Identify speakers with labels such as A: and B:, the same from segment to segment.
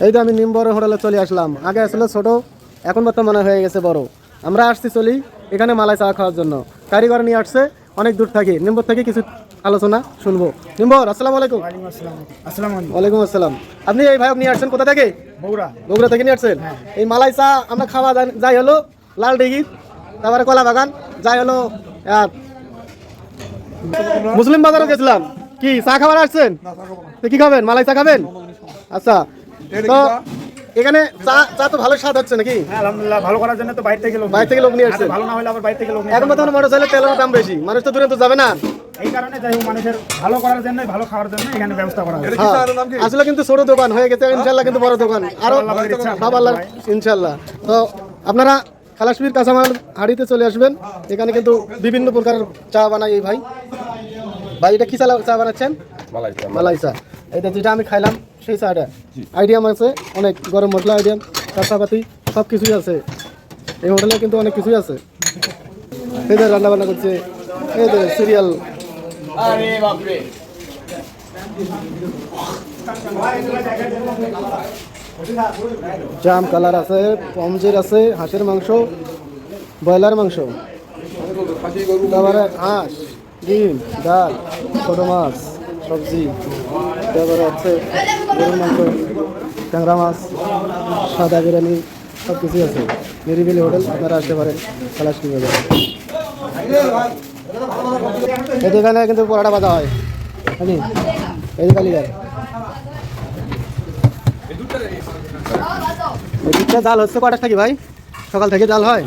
A: এই তো আমি নিম বড় হোটেলে চলে আসলাম। আগে আসলে ছোট, এখন বর্তমানে হয়ে গেছে বড়। আমরা আসছি চলি এখানে মালাই চা খাওয়ার জন্য। কারিগর নিয়ে আসছে অনেক দূর থেকে। নিম্বর থেকে কিছু আলোচনা শুনবো। নিম্বর, আসসালামু আলাইকুম। ওয়ালাইকুম আসসালাম। আপনি এই ভাই নিয়ে আসছেন কোথা থেকে? বগুড়া থেকে নিয়ে আসছেন। এই মালাই চা আমরা খাওয়া যাই হলো লাল দিঘি, তারপরে কলা বাগান, যাই হলো মুসলিম বাজারও গেছিলাম। কি চা খাবার আসছেন? তো কি খাবেন? মালাই চা খাবেন? আচ্ছা, তো এখানে চা তো ভালো স্বাদ হচ্ছে নাকি?
B: হ্যাঁ আলহামদুলিল্লাহ, ভালো করার জন্য তো বাইরে থেকে
A: লোক নিয়ে আসছে।
B: ভালো না হলে আবার বাইরে থেকে লোক নিয়ে
A: এখন বর্তমানে মোটরসাইকেলের তেলের দাম বেশি, মানুষ তো দূরে তো যাবে না।
B: এই কারণে যাই হোক মানুষের ভালো করার জন্য, ভালো খাওয়ার জন্য এখানে ব্যবস্থা করা হয়েছে।
A: আসলে কিন্তু ছোট দোকান হয়ে গেছে ইনশাল্লাহ, কিন্তু বড় দোকান আরো বাবার ইনশাল্লাহ। তো আপনারা খালাসপির কাঁচামাল হাড়িতে চলে আসবেন। এখানে কিন্তু বিভিন্ন প্রকারের চা বানায় এই ভাই। এটা কি চা বানাচ্ছেন? মালাই চা। এটা যেটা আমি খাইলাম সেই চাটা আইডিয়াম আছে, অনেক গরম মশলা আইডিয়াম, কাঁচাপাতি সব কিছুই আছে এই হোটেলে, কিন্তু অনেক কিছুই আছে। এই যে রান্না বান্না করছে, এই যে সিরিয়াল, জাম কালার আছে, পমজের আছে, হাঁসের মাংস, ব্রয়লার মাংস, তারপরে হাঁস, ডিম, ডাল, ছোট মাছ, সবজি, তারপরে আছে গরুর মাংস, ট্যাংরা মাছ, সাদা বিরিয়ানি, সব কিছুই আছে। নিরিবিলি হোটেল, আপনারা আসতে পারেন খালাসপি বাজার। এখানে কিন্তু পরোটা ভাজা হয়, এই যে কালীঘাট। দুধটা জাল হচ্ছে কটার থেকে ভাই? সকাল থেকে জাল হয়?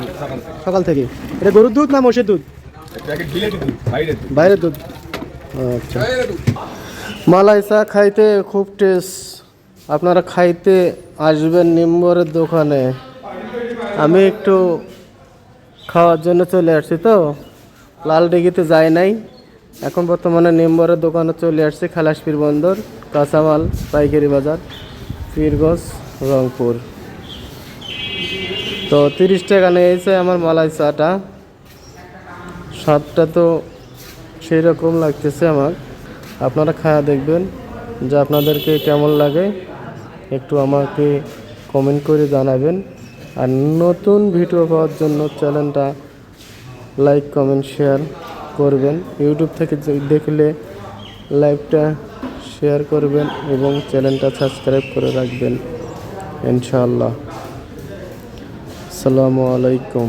A: সকাল থেকে। এটা গরুর দুধ না মোষের দুধ? বাইরের দুধ। আচ্ছা, মালাই চা খাইতে খুব টেস্ট। আপনারা খাইতে আসবেন নিম্বরের দোকানে। আমি একটু খাওয়ার জন্য চলে আসছি, তো লালদিঘিতে যাই নাই। এখন বর্তমানে নিম্বরের দোকানে চলে আসছি, খালাসপির বন্দর, কাঁচামাল পাইকারি বাজার, পীরগঞ্জ, রংপুর। তো 30 টাকা নিয়েছে আমার মালাই চাটা। স্বাদটা তো সেই রকম লাগতেছে আমার। আপনারা খাওয়া দেখবেন যে আপনাদেরকে কেমন লাগে, একটু আমাকে কমেন্ট করে জানাবেন। আর নতুন ভিডিও পাওয়ার জন্য চ্যানেলটা লাইক, কমেন্ট, শেয়ার করবেন। ইউটিউব থেকে দেখলে লাইভটা শেয়ার করবেন এবং চ্যানেলটা সাবস্ক্রাইব করে রাখবেন ইনশাআল্লাহ। আসসালামু আলাইকুম।